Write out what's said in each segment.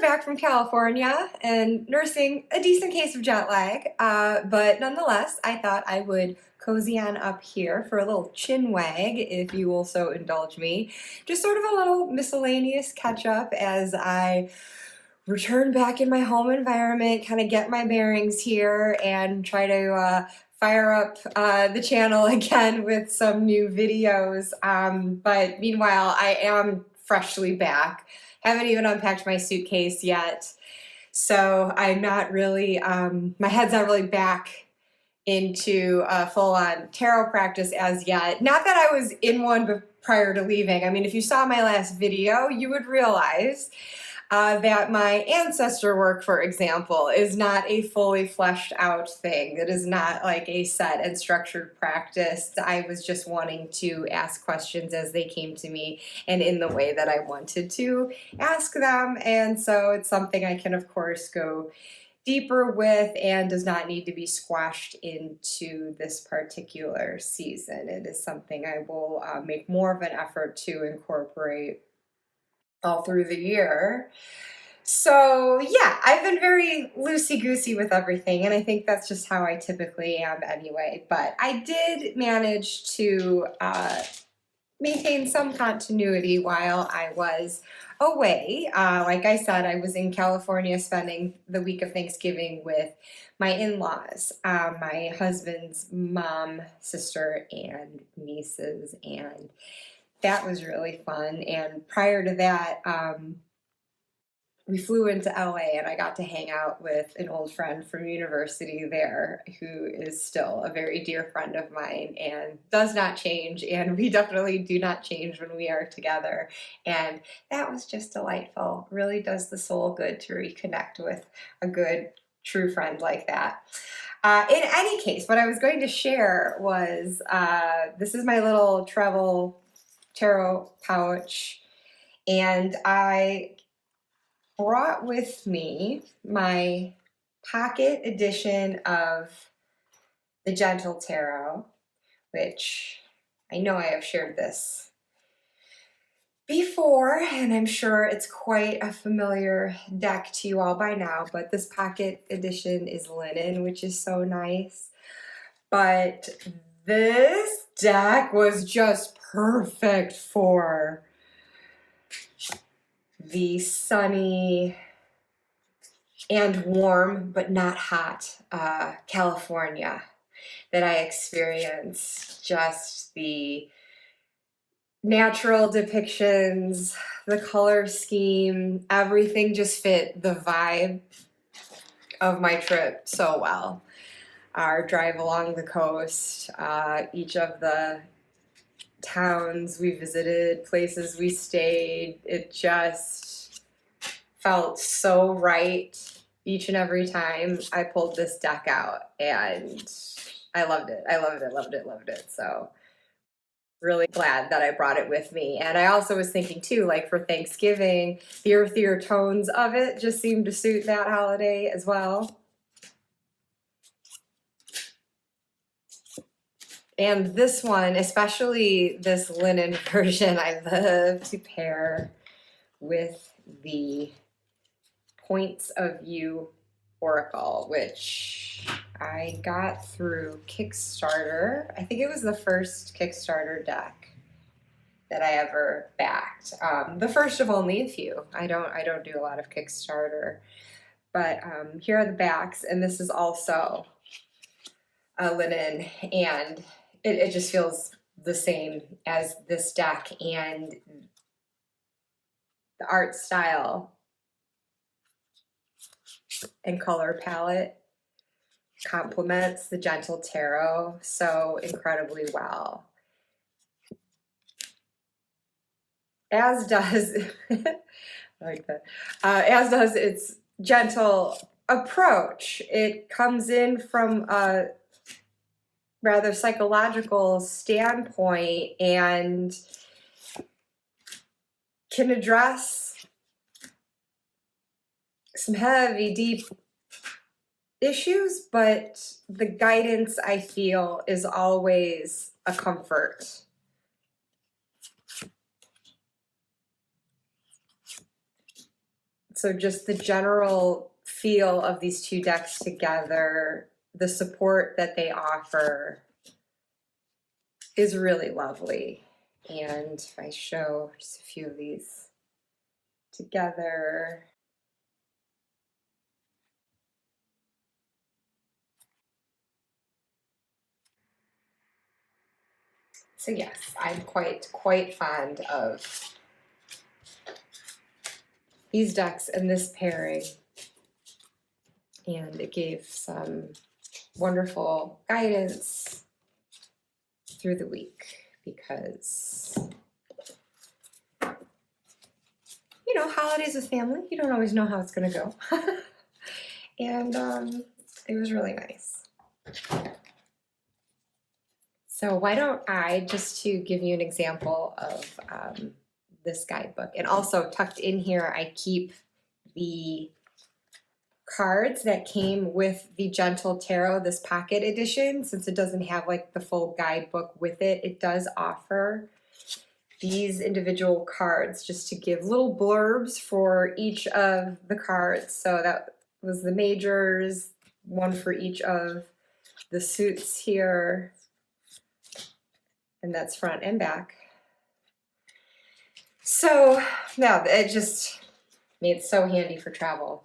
back from California and nursing a decent case of jet lag, but nonetheless, I thought I would cozy on up here for a little chin wag, if you will so indulge me. Just sort of a little miscellaneous catch up as I return back in my home environment, kind of get my bearings here, and try to fire up the channel again with some new videos. But meanwhile, I am freshly back. Haven't even unpacked my suitcase yet. So I'm not really, my head's not really back into full-on tarot practice as yet. Not that I was in one prior to leaving. I mean, if you saw my last video, you would realize that my ancestor work, for example, is not a fully fleshed out thing. It is not like a set and structured practice. I was just wanting to ask questions as they came to me and in the way that I wanted to ask them. And so it's something I can, of course, go deeper with and does not need to be squashed into this particular season. It is something I will make more of an effort to incorporate all through the year. So yeah, I've been very loosey-goosey with everything, and I think that's just how I typically am anyway. But I did manage to maintain some continuity while I was away. Like I said, I was in California spending the week of Thanksgiving with my in-laws, my husband's mom, sister, and nieces, and that was really fun. And prior to that, we flew into LA and I got to hang out with an old friend from university there who is still a very dear friend of mine and does not change, and we definitely do not change when we are together. And that was just delightful. Really does the soul good to reconnect with a good, true friend like that. In any case, what I was going to share was, this is my little travel tarot pouch, and I brought with me my pocket edition of the Gentle Tarot, which I know I have shared this before, and I'm sure it's quite a familiar deck to you all by now, but this pocket edition is linen, which is so nice. But this deck was just perfect for the sunny and warm but not hot California that I experienced. Just the natural depictions, the color scheme, everything just fit the vibe of my trip so well. Our drive along the coast, each of the towns we visited, places we stayed, it just felt so right each and every time I pulled this deck out, and I loved it. I loved it, loved it, loved it. So really glad that I brought it with me. And I also was thinking too, like for Thanksgiving, the earthier tones of it just seemed to suit that holiday as well. And this one, especially this linen version, I love to pair with the Points of View Oracle, which I got through Kickstarter. I think it was the first Kickstarter deck that I ever backed. The first of only a few. I don't do a lot of Kickstarter, but here are the backs, and this is also a linen, and it just feels the same as this deck, and the art style and color palette complements the Gentle Tarot so incredibly well. As does, I like that, as does its gentle approach. It comes in from a rather psychological standpoint and can address some heavy, deep issues, but the guidance, I feel, is always a comfort. So just the general feel of these two decks together, the support that they offer is really lovely. And if I show just a few of these together, so yes, I'm quite fond of these decks and this pairing. And it gave some wonderful guidance through the week because, you know, holidays with family, you don't always know how it's going to go. And it was really nice. So why don't I, just to give you an example of this guidebook, and also tucked in here, I keep the cards that came with the Gentle Tarot, this pocket edition. Since it doesn't have like the full guidebook with it, it does offer these individual cards just to give little blurbs for each of the cards. So that was the majors, one for each of the suits here, and that's front and back. So now it just made it so handy for travel.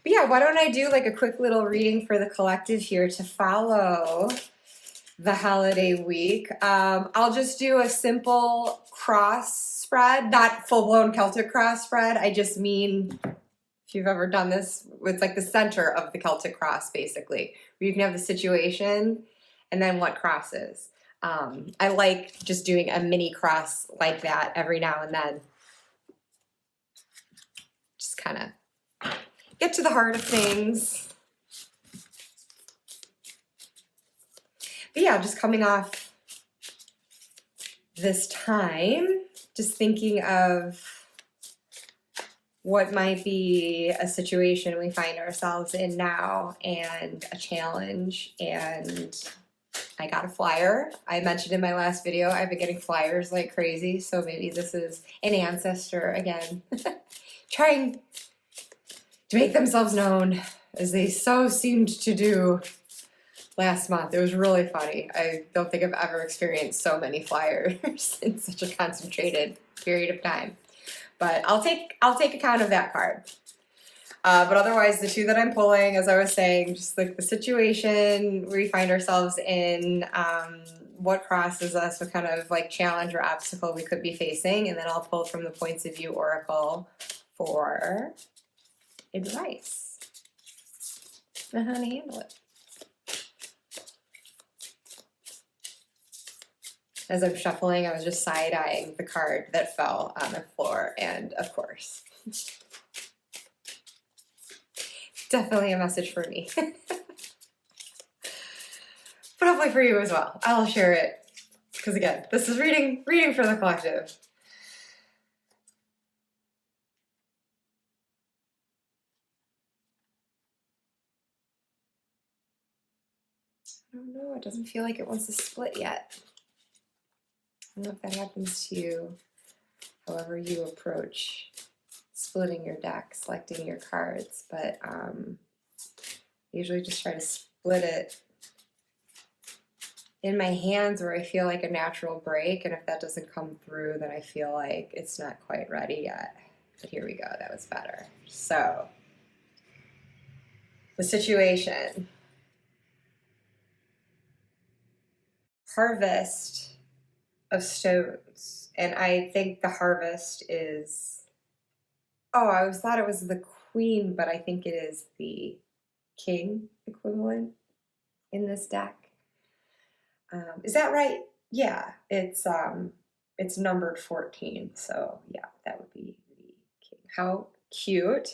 But yeah, why don't I do like a quick little reading for the collective here to follow the holiday week. I'll just do a simple cross spread, not full-blown Celtic cross spread. I just mean, if you've ever done this, it's like the center of the Celtic cross, basically, where you can have the situation and then what crosses. I like just doing a mini cross like that every now and then. Just kind of get to the heart of things. But yeah, just coming off this time, just thinking of what might be a situation we find ourselves in now and a challenge. And I got a flyer. I mentioned in my last video, I've been getting flyers like crazy. So maybe this is an ancestor again, trying to make themselves known as they so seemed to do last month. It was really funny. I don't think I've ever experienced so many flyers in such a concentrated period of time. But I'll take account of that card. But otherwise, the two that I'm pulling, as I was saying, just like the situation we find ourselves in, what crosses us, what kind of like challenge or obstacle we could be facing, and then I'll pull from the Points of View Oracle for advice on how to handle it. As I'm shuffling, I was just side-eyeing the card that fell on the floor, and of course, definitely a message for me. But hopefully for you as well. I'll share it, because again, this is reading for the collective. I don't know, it doesn't feel like it wants to split yet. I don't know if that happens to you, however you approach splitting your deck, selecting your cards, but usually just try to split it in my hands where I feel like a natural break, and if that doesn't come through, then I feel like it's not quite ready yet. But here we go, that was better. So, the situation. Harvest of stones, and I think the harvest is, oh, I always thought it was the queen, but I think it is the king equivalent in this deck. Is that right? Yeah, it's numbered 14, so yeah, that would be the king. How cute.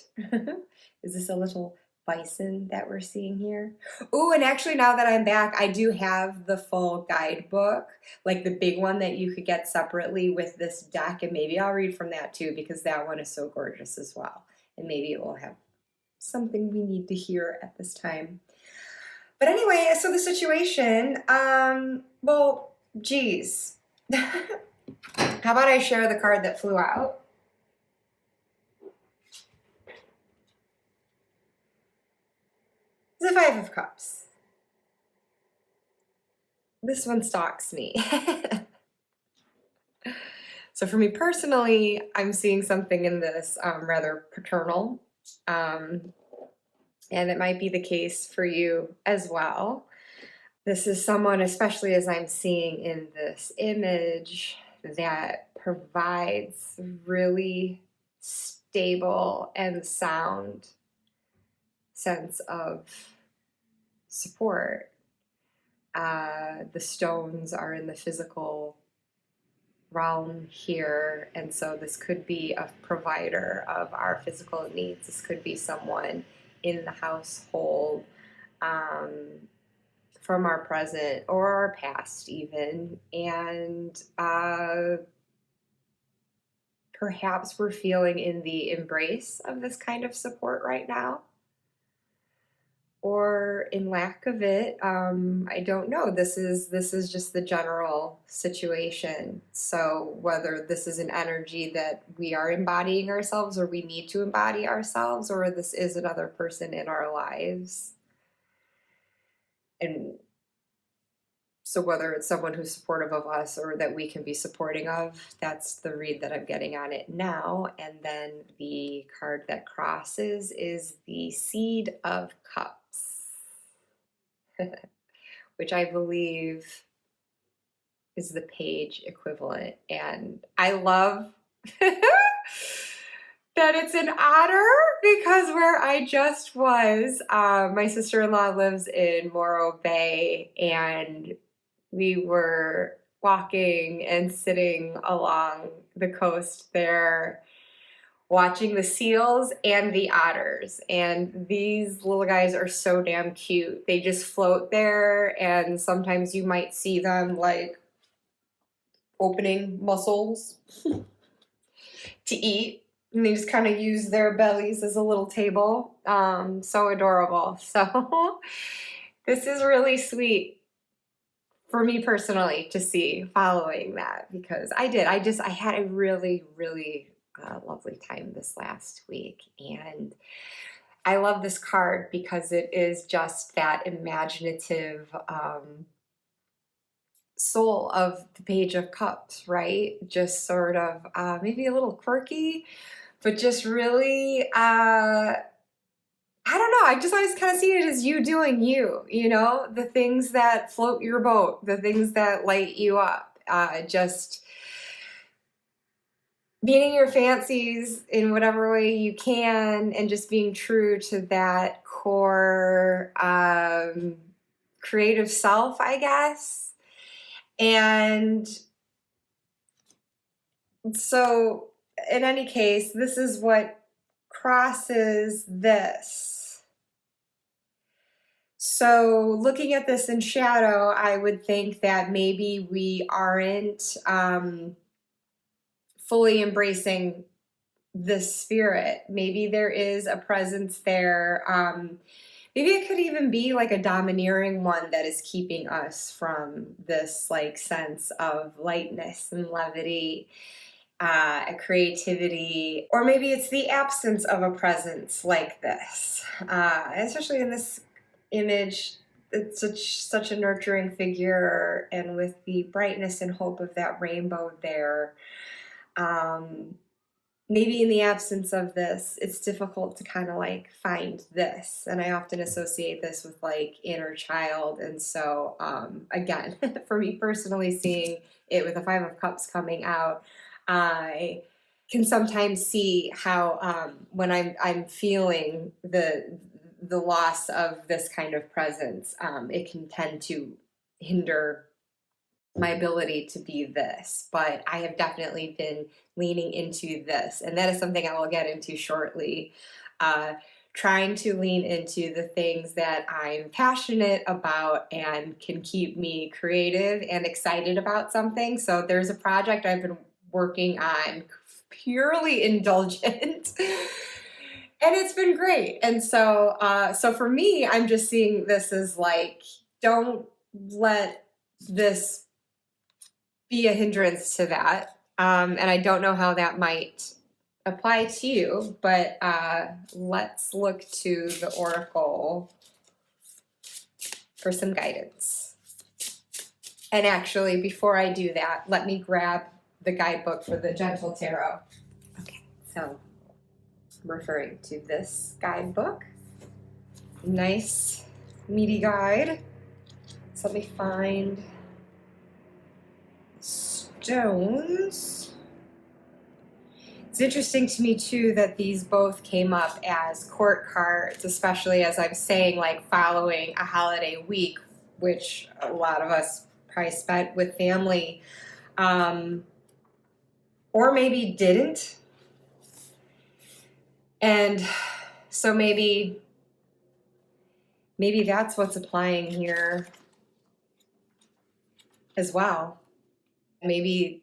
Is this a little bison that we're seeing here? Oh, and actually now that I'm back, I do have the full guidebook, like the big one that you could get separately with this deck, and maybe I'll read from that too, because that one is so gorgeous as well. And maybe it will have something we need to hear at this time. But anyway, so the situation, well, geez. How about I share the card that flew out? The Five of Cups. This one stalks me. So for me personally, I'm seeing something in this rather paternal, and it might be the case for you as well. This is someone, especially as I'm seeing in this image, that provides really stable and sound sense of support. The stones are in the physical realm here, and so this could be a provider of our physical needs. This could be someone in the household, from our present or our past even, and perhaps we're feeling in the embrace of this kind of support right now, or in lack of it. I don't know. This is just the general situation. So whether this is an energy that we are embodying ourselves, or we need to embody ourselves, or this is another person in our lives, and so whether it's someone who's supportive of us or that we can be supporting of, that's the read that I'm getting on it now. And then the card that crosses is the Seed of Cups, which I believe is the page equivalent. And I love that it's an otter, because where I just was, my sister-in-law lives in Morro Bay, and we were walking and sitting along the coast there, watching the seals and the otters. And these little guys are so damn cute. They just float there, and sometimes you might see them like opening mussels to eat. And they just kind of use their bellies as a little table. So adorable. So this is really sweet for me personally to see following that, because I had a really, really lovely time this last week. And I love this card because it is just that imaginative soul of the Page of Cups, right? Just sort of maybe a little quirky, but just really, I don't know, I just always kind of see it as you doing you, the things that float your boat, the things that light you up, just meeting your fancies in whatever way you can, and just being true to that core creative self, I guess. And so in any case, this is what crosses this. So looking at this in shadow, I would think that maybe we aren't fully embracing this spirit. Maybe there is a presence there. Maybe it could even be like a domineering one that is keeping us from this like sense of lightness and levity, creativity, or maybe it's the absence of a presence like this. Especially in this image, it's such a nurturing figure, and with the brightness and hope of that rainbow there. Maybe in the absence of this, it's difficult to kind of like find this. And I often associate this with like inner child. And so, again, for me personally, seeing it with the Five of Cups coming out, I can sometimes see how when I'm feeling the loss of this kind of presence, it can tend to hinder my ability to be this. But I have definitely been leaning into this, and that is something I will get into shortly. Trying to lean into the things that I'm passionate about and can keep me creative and excited about something. So there's a project I've been working on, purely indulgent, and it's been great. And so for me, I'm just seeing this as like, don't let this be a hindrance to that. And I don't know how that might apply to you, but let's look to the oracle for some guidance. And actually, before I do that, let me grab the guidebook for the Gentle Tarot. Okay, so I'm referring to this guidebook. Nice, meaty guide. So let me find stones. It's interesting to me too that these both came up as court cards, especially as I'm saying, like following a holiday week, which a lot of us probably spent with family, or maybe didn't. And so maybe that's what's applying here as well. Maybe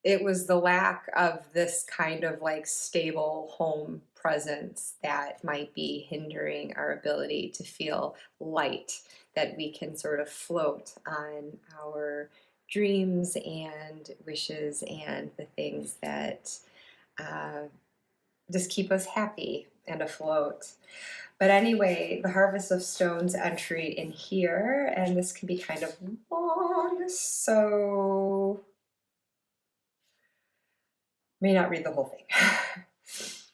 it was the lack of this kind of like stable home presence that might be hindering our ability to feel light, that we can sort of float on our dreams and wishes and the things that just keep us happy and afloat. But anyway, the Harvest of Stones entry in here, and this can be kind of long, so may not read the whole thing.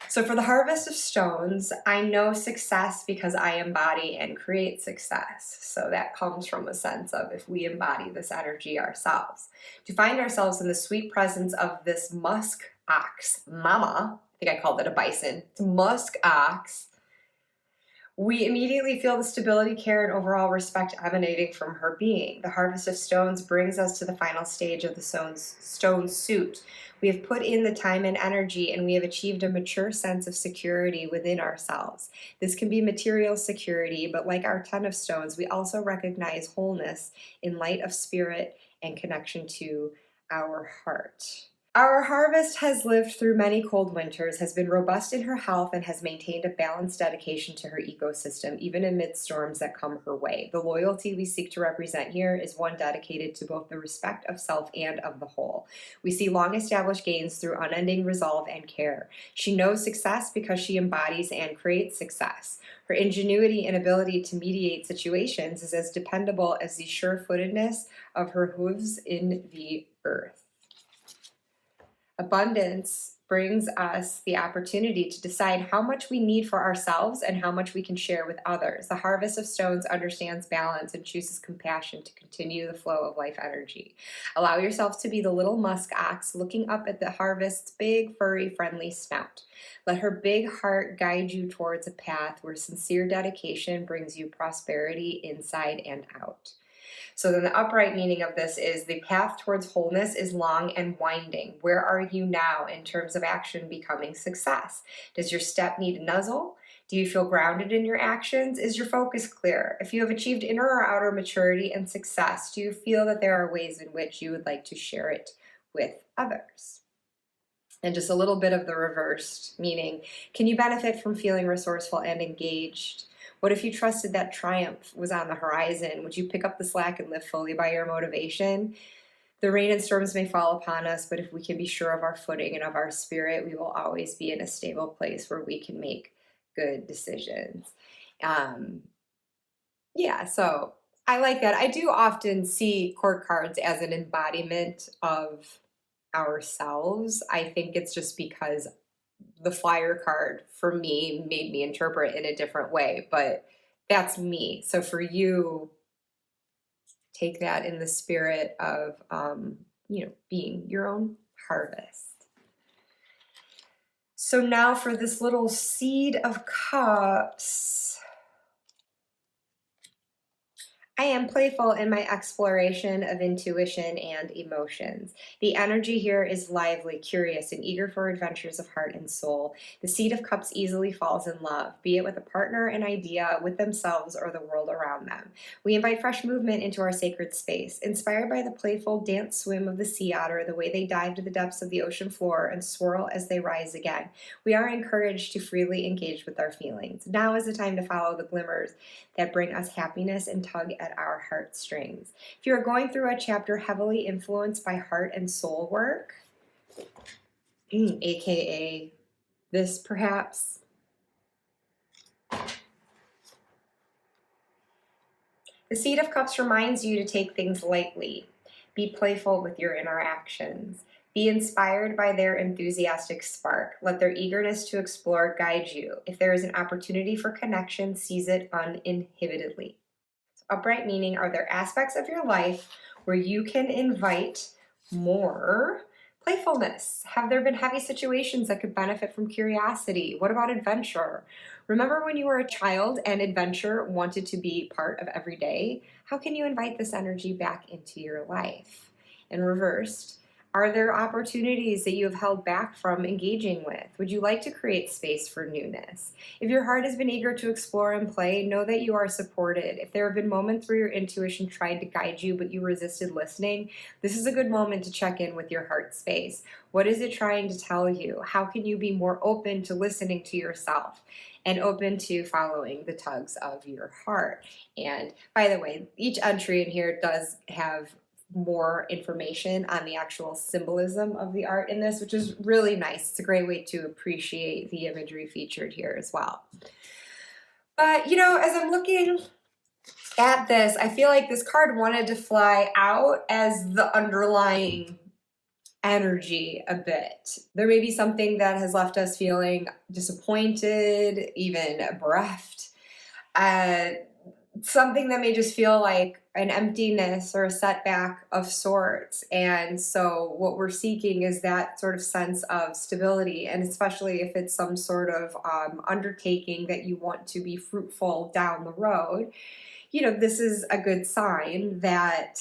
So for the Harvest of Stones, I know success because I embody and create success. So that comes from a sense of if we embody this energy ourselves. To find ourselves in the sweet presence of this musk ox mama, I think I called it a bison, it's musk ox, we immediately feel the stability, care, and overall respect emanating from her being. The Harvest of Stones brings us to the final stage of the stone suit. We have put in the time and energy, and we have achieved a mature sense of security within ourselves. This can be material security, but like our 10 of stones, we also recognize wholeness in light of spirit and connection to our heart. Our harvest has lived through many cold winters, has been robust in her health, and has maintained a balanced dedication to her ecosystem, even amid storms that come her way. The loyalty we seek to represent here is one dedicated to both the respect of self and of the whole. We see long-established gains through unending resolve and care. She knows success because she embodies and creates success. Her ingenuity and ability to mediate situations is as dependable as the sure-footedness of her hooves in the earth. Abundance brings us the opportunity to decide how much we need for ourselves and how much we can share with others. The Harvest of Stones understands balance and chooses compassion to continue the flow of life energy. Allow yourself to be the little musk ox looking up at the harvest's big, furry, friendly snout. Let her big heart guide you towards a path where sincere dedication brings you prosperity inside and out. So then the upright meaning of this is the path towards wholeness is long and winding. Where are you now in terms of action becoming success? Does your step need a nuzzle? Do you feel grounded in your actions? Is your focus clear? If you have achieved inner or outer maturity and success, do you feel that there are ways in which you would like to share it with others? And just a little bit of the reversed meaning. Can you benefit from feeling resourceful and engaged? What if you trusted that triumph was on the horizon? Would you pick up the slack and live fully by your motivation? The rain and storms may fall upon us, but if we can be sure of our footing and of our spirit, we will always be in a stable place where we can make good decisions. Yeah, so I like that. I do often see court cards as an embodiment of ourselves. I think it's just because the flyer card for me made me interpret in a different way, but that's me. So for you, take that in the spirit of, being your own harvest. So now for this little Seed of Cups. I am playful in my exploration of intuition and emotions. The energy here is lively, curious, and eager for adventures of heart and soul. The Seed of Cups easily falls in love, be it with a partner, an idea, with themselves, or the world around them. We invite fresh movement into our sacred space, inspired by the playful dance swim of the sea otter, the way they dive to the depths of the ocean floor and swirl as they rise again. We are encouraged to freely engage with our feelings. Now is the time to follow the glimmers that bring us happiness and tug at our heartstrings. If you are going through a chapter heavily influenced by heart and soul work, aka this perhaps, The Seed of Cups reminds you to take things lightly. Be playful with your interactions. Be inspired by their enthusiastic spark. Let their eagerness to explore guide you. If there is an opportunity for connection, seize it uninhibitedly. Upright meaning, are there aspects of your life where you can invite more playfulness? Have there been heavy situations that could benefit from curiosity? What about adventure? Remember when you were a child and adventure wanted to be part of every day? How can you invite this energy back into your life? And reversed, are there opportunities that you have held back from engaging with? Would you like to create space for newness? If your heart has been eager to explore and play, know that you are supported. If there have been moments where your intuition tried to guide you but you resisted listening, this is a good moment to check in with your heart space. What is it trying to tell you? How can you be more open to listening to yourself and open to following the tugs of your heart? And by the way, each entry in here does have more information on the actual symbolism of the art in this, which is really nice. It's a great way to appreciate the imagery featured here as well. But, you know, as I'm looking at this, I feel like this card wanted to fly out as the underlying energy a bit. There may be something that has left us feeling disappointed, even bereft. Something that may just feel like an emptiness or a setback of sorts. And so what we're seeking is that sort of sense of stability, and especially if it's some sort of undertaking that you want to be fruitful down the road, you know, this is a good sign that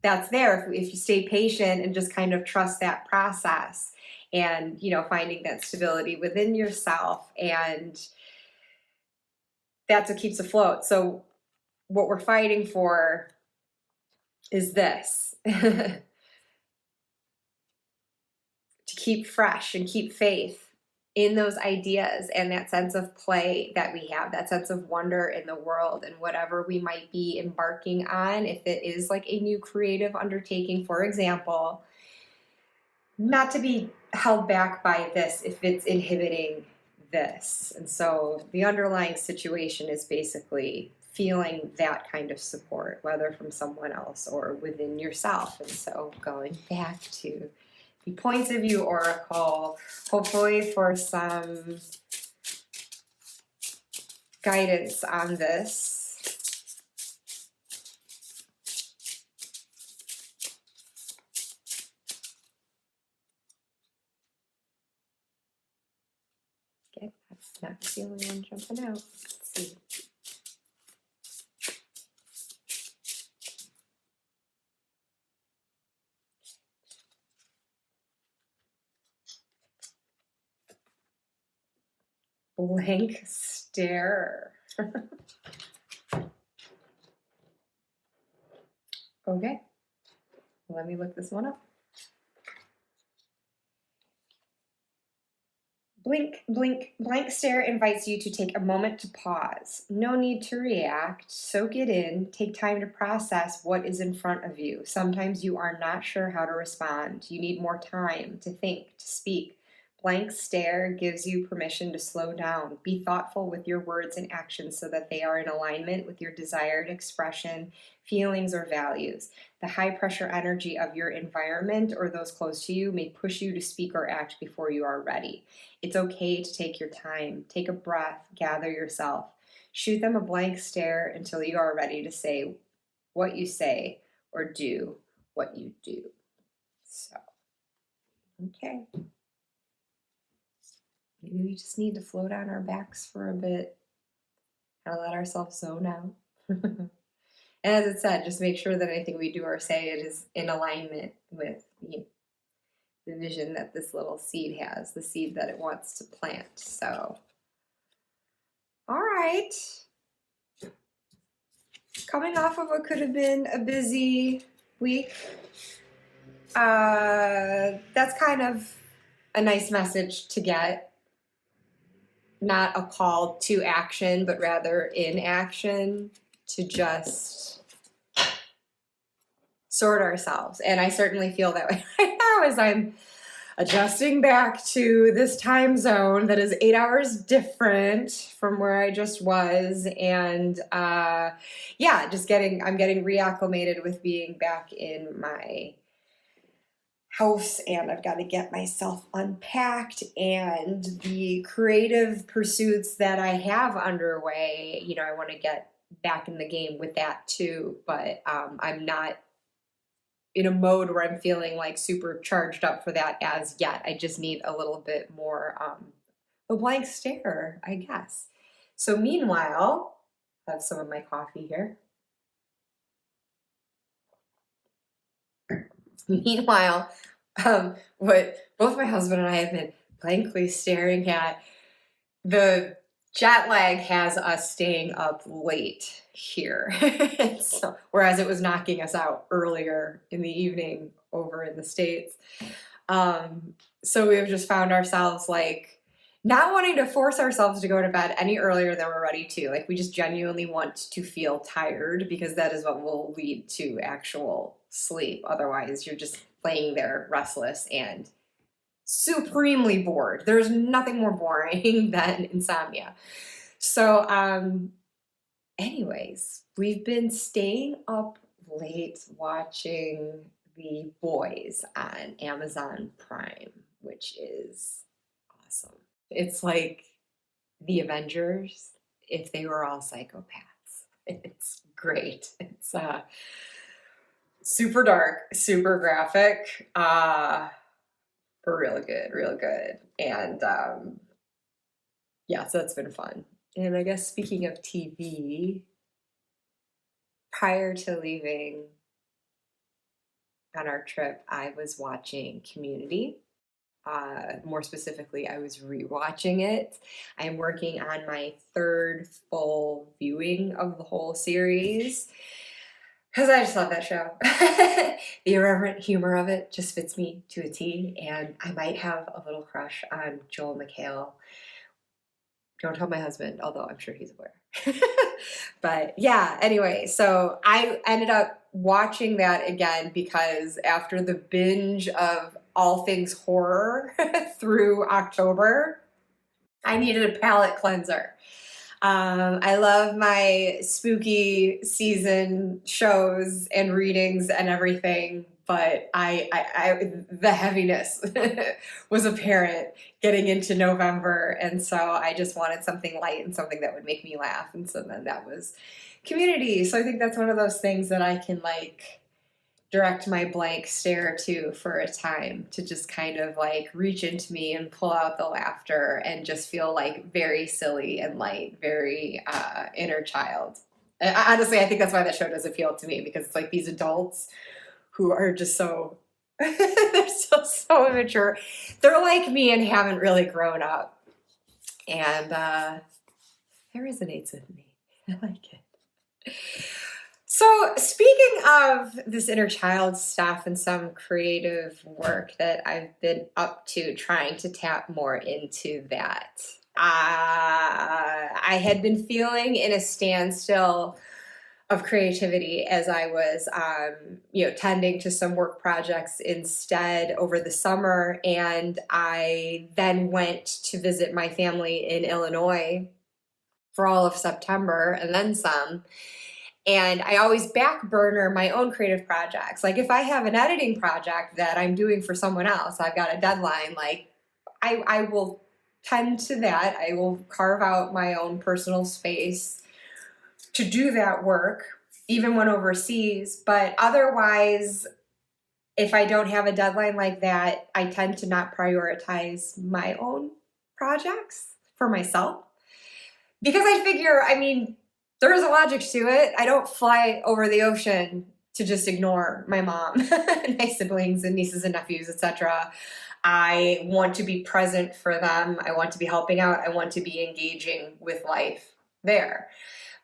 that's there if you stay patient and just kind of trust that process, and, you know, finding that stability within yourself, and that's what keeps afloat. So what we're fighting for is this, to keep fresh and keep faith in those ideas and that sense of play that we have, that sense of wonder in the world and whatever we might be embarking on. If it is like a new creative undertaking, for example, not to be held back by this if it's inhibiting this. And so the underlying situation is basically feeling that kind of support, whether from someone else or within yourself. And so going back to the Points of View Oracle, hopefully for some guidance on this. Okay, that's not the only one jumping out. Let's see. Blank stare. Okay, let me look this one up. Blank stare invites you to take a moment to pause. No need to react. Soak it in. Take time to process what is in front of you. Sometimes you are not sure how to respond. You need more time to think, to speak. Blank stare gives you permission to slow down. Be thoughtful with your words and actions so that they are in alignment with your desired expression, feelings, or values. The high pressure energy of your environment or those close to you may push you to speak or act before you are ready. It's okay to take your time. Take a breath, gather yourself. Shoot them a blank stare until you are ready to say what you say or do what you do. So, okay. Maybe we just need to float on our backs for a bit and let ourselves zone out. And as it said, just make sure that anything we do or say it is in alignment with the vision that this little seed has, the seed that it wants to plant. So, all right. Coming off of what could have been a busy week, that's kind of a nice message to get. Not a call to action, but rather in action to just sort ourselves. And I certainly feel that way right now adjusting back to this time zone that is 8 hours different from where I just was. And yeah, I'm getting reacclimated with being back in my house, and I've got to get myself unpacked, and the creative pursuits that I have underway, you know, I want to get back in the game with that too, but I'm not in a mode where I'm feeling like super charged up for that as yet. I just need a little bit more a blank stare, I guess. So meanwhile, I have some of my coffee here. Meanwhile, what both my husband and I have been blankly staring at, the jet lag has us staying up late here. So, whereas it was knocking us out earlier in the evening over in the States. So we've just found ourselves like not wanting to force ourselves to go to bed any earlier than we're ready to. Like we just genuinely want to feel tired because that is what will lead to actual sleep. Otherwise, you're just laying there restless and supremely bored. There's nothing more boring than insomnia. So, anyways, we've been staying up late watching The Boys on Amazon Prime, which is awesome. It's like the Avengers if they were all psychopaths. It's great. It's super dark, super graphic, real good. And yeah, so that's been fun. And I guess speaking of TV, prior to leaving on our trip, I was watching Community. More specifically, I was rewatching it. I'm working on my third full viewing of the whole series because I just love that show. The irreverent humor of it just fits me to a T, and I might have a little crush on Joel McHale. Don't tell my husband, although I'm sure he's aware. But yeah, anyway, so I ended up watching that again because after the binge of all things horror through October, I needed a palate cleanser. I love my spooky season shows and readings and everything, but the heaviness was apparent getting into November, and so I just wanted something light and something that would make me laugh, and so then that was Community. So I think that's one of those things that I can like direct my blank stare to for a time to just kind of like reach into me and pull out the laughter and just feel like very silly and light, very inner child. And honestly, I think that's why that show does appeal to me, because it's like these adults who are just so they're so immature. They're like me and haven't really grown up, and that resonates with me. I like it. So speaking of this inner child stuff and some creative work that I've been up to, trying to tap more into that, I had been feeling in a standstill of creativity as I was, tending to some work projects instead over the summer. And I then went to visit my family in Illinois for all of September and then some. And I always back burner my own creative projects. Like if I have an editing project that I'm doing for someone else, I've got a deadline, like I will tend to that. I will carve out my own personal space to do that work, even when overseas. But otherwise, if I don't have a deadline like that, I tend to not prioritize my own projects for myself. Because I figure, there is a logic to it. I don't fly over the ocean to just ignore my mom, my siblings and nieces and nephews, etc. I want to be present for them. I want to be helping out. I want to be engaging with life there.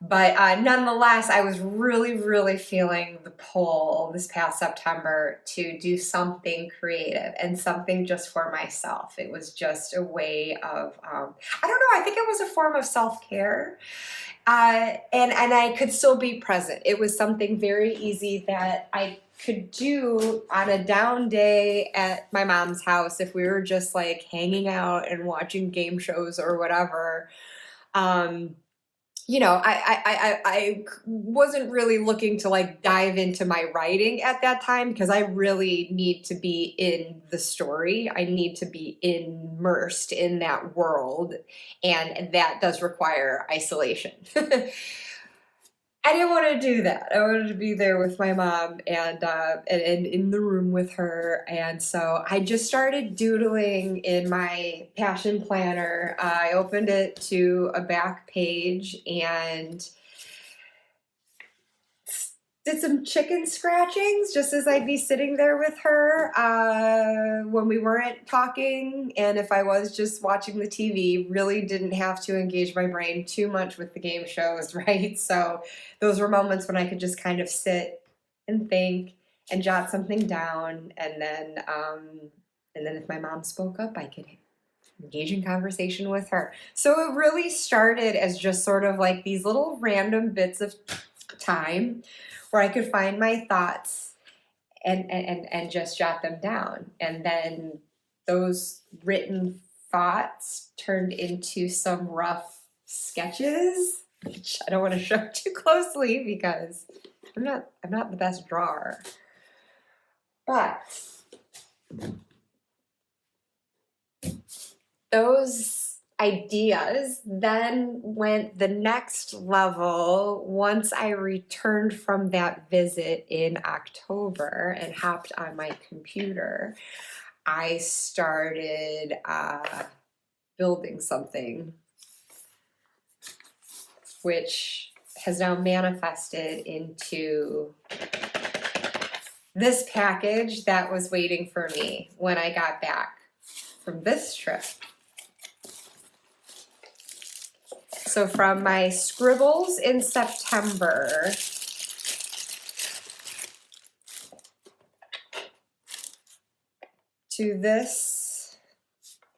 But nonetheless, I was really, really feeling the pull this past September to do something creative and something just for myself. It was just a way of, I don't know, I think it was a form of self-care. And I could still be present. It was something very easy that I could do on a down day at my mom's house if we were just like hanging out and watching game shows or whatever. You know, I wasn't really looking to like dive into my writing at that time because I really need to be in the story. I need to be immersed in that world, and that does require isolation. I didn't want to do that. I wanted to be there with my mom and in the room with her. And so I just started doodling in my passion planner. I opened it to a back page and did some chicken scratchings just as I'd be sitting there with her when we weren't talking, and if I was just watching the TV, really didn't have to engage my brain too much with the game shows, right? So those were moments when I could just kind of sit and think and jot something down, and then if my mom spoke up, I could engage in conversation with her. So it really started as just sort of like these little random bits of time where I could find my thoughts and just jot them down. And then those written thoughts turned into some rough sketches, which I don't want to show too closely because I'm not the best drawer. But those ideas then went the next level once I returned from that visit in October and hopped on my computer. I started building something which has now manifested into this package that was waiting for me when I got back from this trip. So from my scribbles in September to this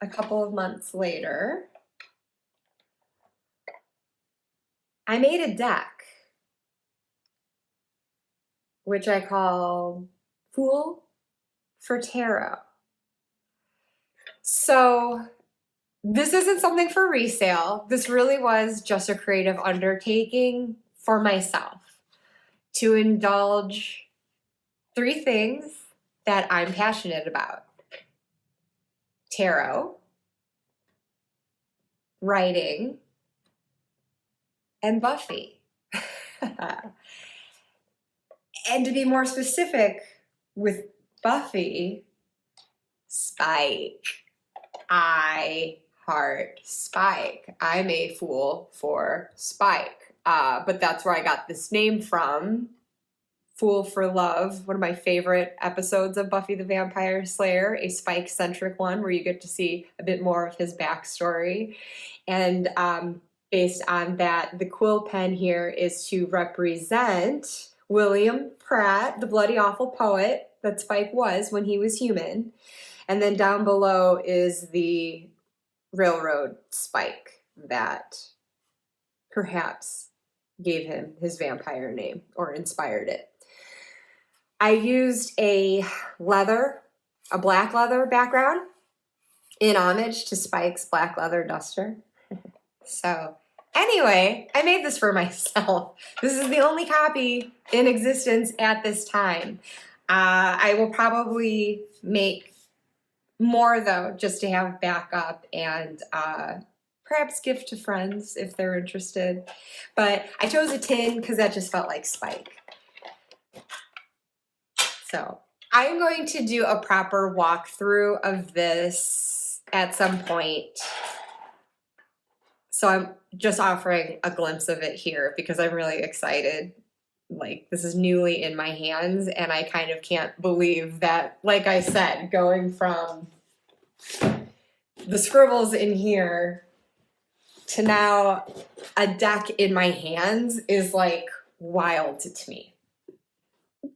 a couple of months later, I made a deck, which I call Fool for Tarot. So this isn't something for resale. This really was just a creative undertaking for myself to indulge 3 things that I'm passionate about: tarot, writing, and Buffy. And to be more specific with Buffy, Spike. I heart Spike. I'm a fool for Spike. But that's where I got this name from. Fool for Love, one of my favorite episodes of Buffy the Vampire Slayer, a Spike-centric one where you get to see a bit more of his backstory. And based on that, the quill pen here is to represent William Pratt, the bloody awful poet that Spike was when he was human. And then down below is the railroad Spike that perhaps gave him his vampire name or inspired it. I used a black leather background in homage to Spike's black leather duster. So anyway, I made this for myself. This is the only copy in existence at this time. I will probably make more though, just to have backup and perhaps gift to friends if they're interested. But I chose a tin because that just felt like Spike. So I'm going to do a proper walkthrough of this at some point. So I'm just offering a glimpse of it here because I'm really excited. Like, this is newly in my hands and I kind of can't believe that, like I said, going from the scribbles in here to now a deck in my hands is like wild to me.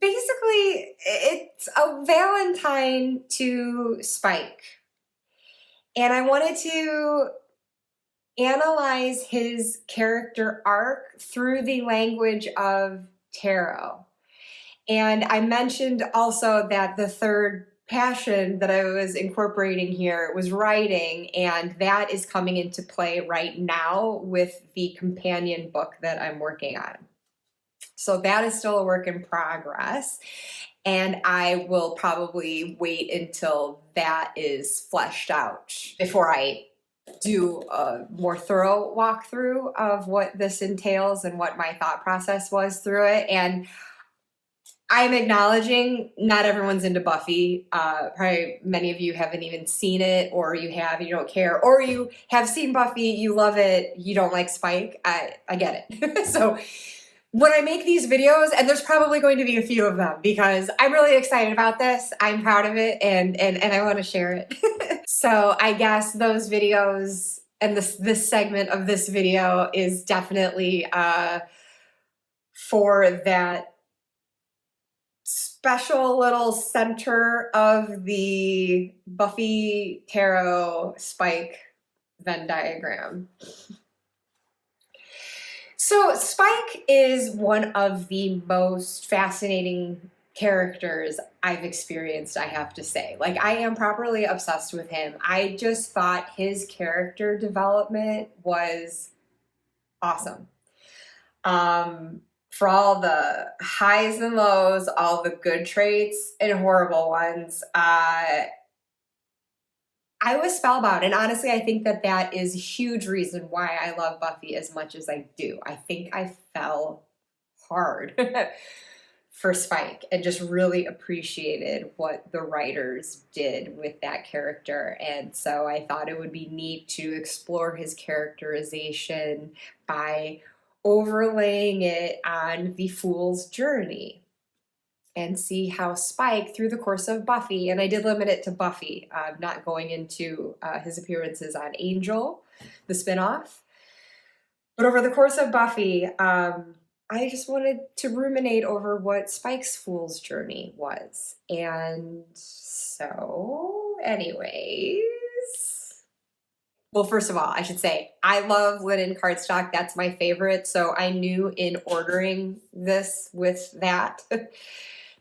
Basically, it's a Valentine to Spike. And I wanted to analyze his character arc through the language of tarot. And I mentioned also that the third passion that I was incorporating here was writing, and that is coming into play right now with the companion book that I'm working on. So that is still a work in progress, and I will probably wait until that is fleshed out before I do a more thorough walkthrough of what this entails and what my thought process was through it. And I'm acknowledging not everyone's into Buffy. Probably many of you haven't even seen it, or you have, you don't care, or you have seen Buffy, you love it, you don't like Spike. I get it. So when I make these videos, and there's probably going to be a few of them because I'm really excited about this, I'm proud of it, and I want to share it. So I guess those videos and this segment of this video is definitely for that special little center of the Buffy Tarot Spike Venn diagram. So Spike is one of the most fascinating characters I've experienced, I have to say. Like, I am properly obsessed with him. I just thought his character development was awesome. For all the highs and lows, all the good traits and horrible ones, I was spellbound. And honestly, I think that that is a huge reason why I love Buffy as much as I do. I think I fell hard for Spike and just really appreciated what the writers did with that character. And so I thought it would be neat to explore his characterization by overlaying it on the Fool's Journey and see how Spike, through the course of Buffy, and I did limit it to Buffy, not going into his appearances on Angel, the spinoff, but over the course of Buffy, I just wanted to ruminate over what Spike's Fool's Journey was. And so, anyways, well, first of all, I should say, I love linen cardstock. That's my favorite. So I knew in ordering this with that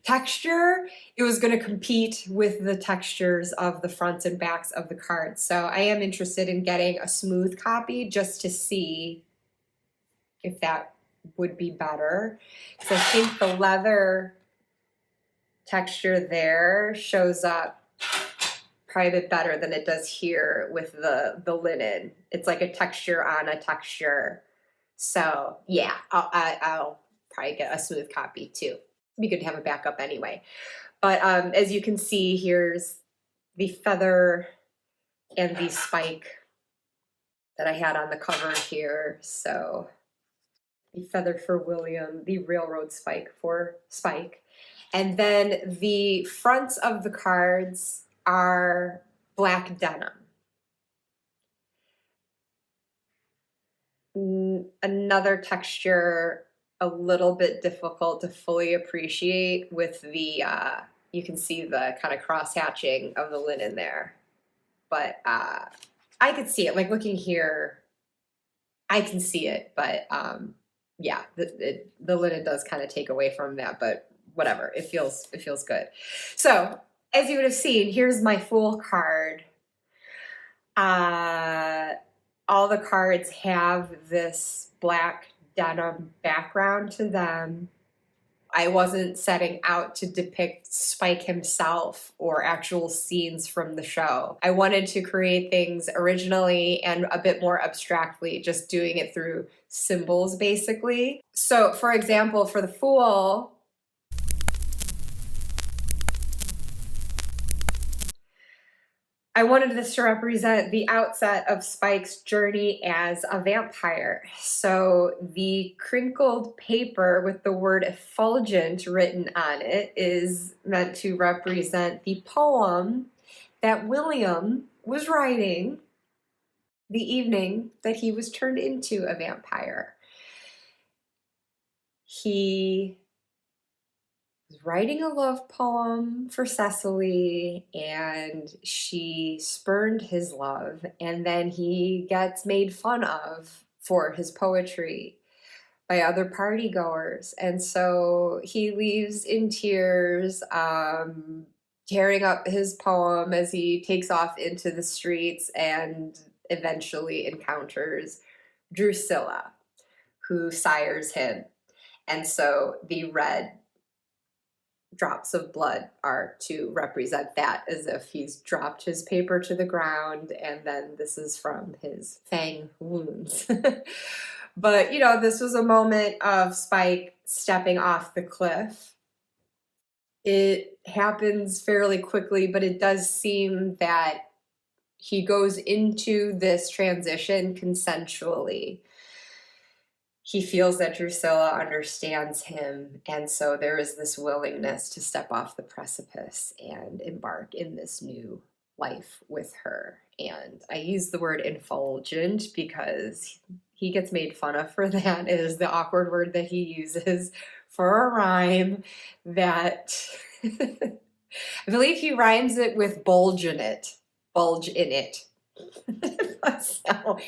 texture, it was going to compete with the textures of the fronts and backs of the cards. So I am interested in getting a smooth copy just to see if that would be better. So I think the leather texture there shows up probably a bit better than it does here with the linen. It's like a texture on a texture. So yeah, I'll probably get a smooth copy too. Be good to have a backup anyway. But as you can see, here's the feather and the spike that I had on the cover here. So the feather for William, the railroad spike for Spike. And then the fronts of the cards are black denim. Another texture a little bit difficult to fully appreciate with the, you can see the kind of cross-hatching of the linen there. But I could see it, like looking here, I can see it, but yeah, the linen does kind of take away from that, but whatever, it feels good. So as you would have seen, here's my Fool card. All the cards have this black denim background to them. I wasn't setting out to depict Spike himself or actual scenes from the show. I wanted to create things originally and a bit more abstractly, just doing it through symbols, basically. So, for example, for the Fool, I wanted this to represent the outset of Spike's journey as a vampire. So the crinkled paper with the word effulgent written on it is meant to represent the poem that William was writing the evening that he was turned into a vampire. He was writing a love poem for Cecily, and she spurned his love, and then he gets made fun of for his poetry by other party goers, and so he leaves in tears, tearing up his poem as he takes off into the streets and eventually encounters Drusilla, who sires him. And so the red drops of blood are to represent that, as if he's dropped his paper to the ground, and then this is from his fang wounds. But, you know, this was a moment of Spike stepping off the cliff. It happens fairly quickly, but it does seem that he goes into this transition consensually. He feels that Drusilla understands him, and so there is this willingness to step off the precipice and embark in this new life with her. And I use the word effulgent because he gets made fun of for that. It is the awkward word that he uses for a rhyme that I believe he rhymes it with bulge in it. Bulge in it. So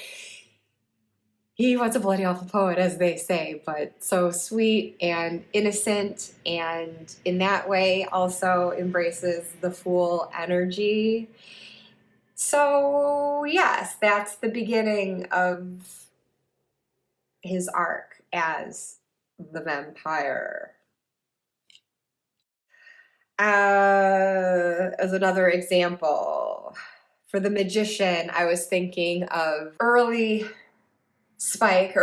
he was a bloody awful poet, as they say, but so sweet and innocent, and in that way also embraces the fool energy. So yes, that's the beginning of his arc as the vampire. As another example, for the magician, I was thinking of earlier Spike,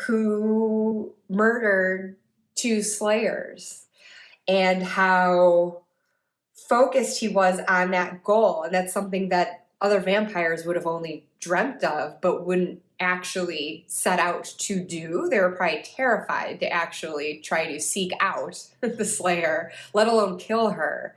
who murdered 2 slayers, and how focused he was on that goal. And that's something that other vampires would have only dreamt of, but wouldn't actually set out to do. They were probably terrified to actually try to seek out the slayer, let alone kill her.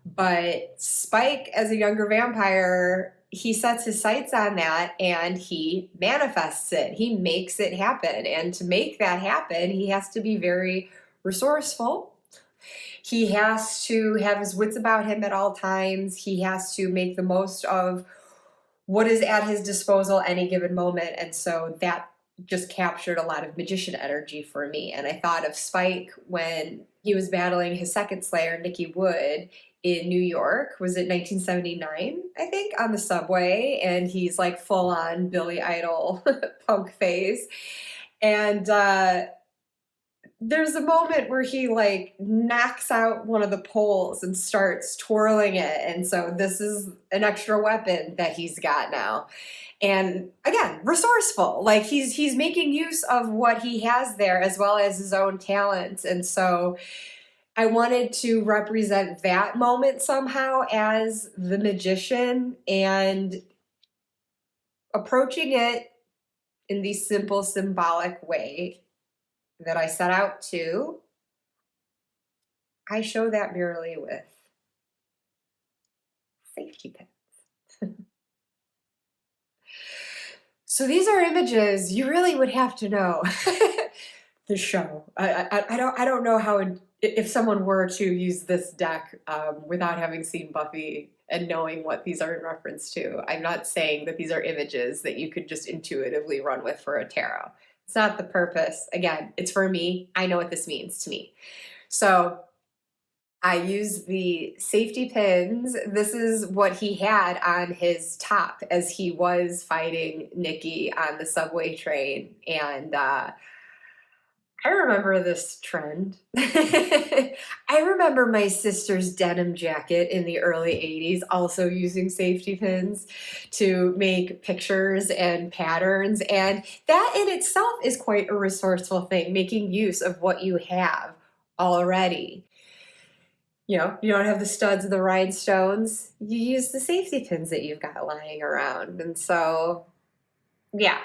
But Spike, as a younger vampire, he sets his sights on that and he manifests it. He makes it happen. And to make that happen, he has to be very resourceful. He has to have his wits about him at all times. He has to make the most of what is at his disposal any given moment. And so that just captured a lot of magician energy for me. And I thought of Spike when he was battling his second slayer, Nikki Wood, in New York. Was it 1979, I think, on the subway? And he's like full on Billy Idol punk phase. And there's a moment where he like knocks out one of the poles and starts twirling it. And so this is an extra weapon that he's got now. And again, resourceful. Like he's making use of what he has there as well as his own talents. And so I wanted to represent that moment somehow as the magician, and approaching it in the simple symbolic way that I set out to. I show that merely with safety pins. So these are images you really would have to know the show. I don't know how if someone were to use this deck without having seen Buffy and knowing what these are in reference to. I'm not saying that these are images that you could just intuitively run with for a tarot. It's not the purpose. Again, it's for me. I know what this means to me. So I use the safety pins. This is what he had on his top as he was fighting Nikki on the subway train. And I remember this trend. I remember my sister's denim jacket in the early 80s also using safety pins to make pictures and patterns. And that in itself is quite a resourceful thing, making use of what you have already. You know, you don't have the studs or the rhinestones, you use the safety pins that you've got lying around. And so, yeah.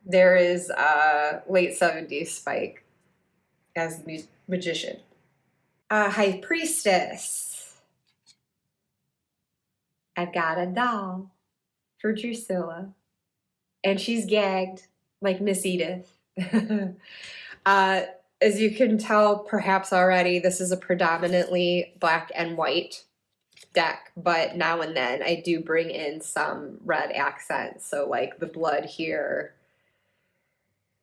There is a late 70s Spike as the magician. High Priestess. I've got a doll for Drusilla, and she's gagged like Miss Edith. As you can tell perhaps already, this is a predominantly black and white deck, but now and then I do bring in some red accents. So like the blood here,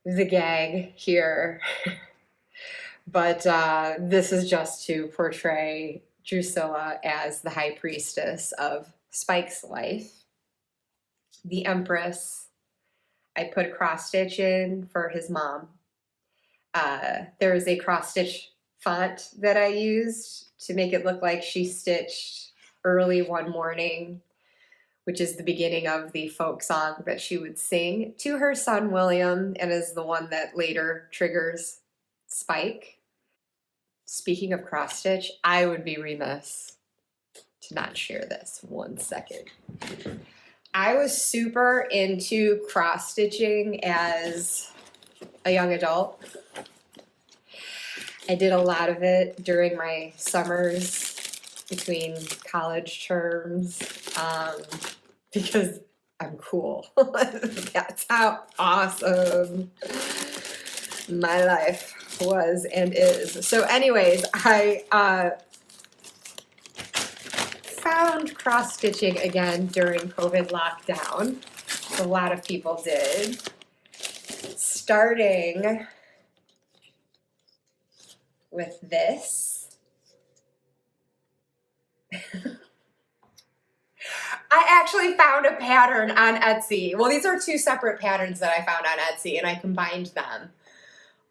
the gag here. But this is just to portray Drusilla as the high priestess of Spike's life. The Empress, I put a cross stitch in for his mom. There is a cross stitch font that I used to make it look like she stitched early one morning, which is the beginning of the folk song that she would sing to her son William, and is the one that later triggers Spike. Speaking of cross stitch, I would be remiss to not share this 1 second. I was super into cross stitching as a young adult. I did a lot of it during my summers between college terms because I'm cool. That's how awesome my life was and is. So anyways, I found cross-stitching again during COVID lockdown. A lot of people did. Starting with this. I actually found a pattern on Etsy. Well, these are two separate patterns that I found on Etsy, and I combined them.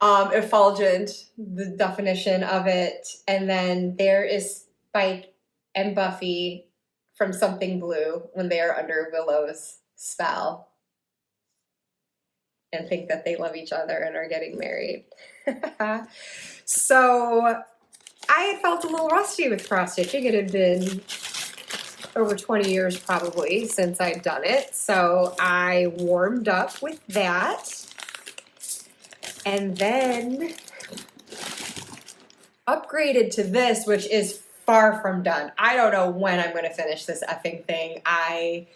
Effulgent, the definition of it, and then there is Spike and Buffy from Something Blue when they are under Willow's spell and think that they love each other and are getting married. So I had felt a little rusty with cross-stitching. It had been over 20 years probably since I'd done it, so I warmed up with that. And then upgraded to this, which is far from done. I don't know when I'm going to finish this effing thing. I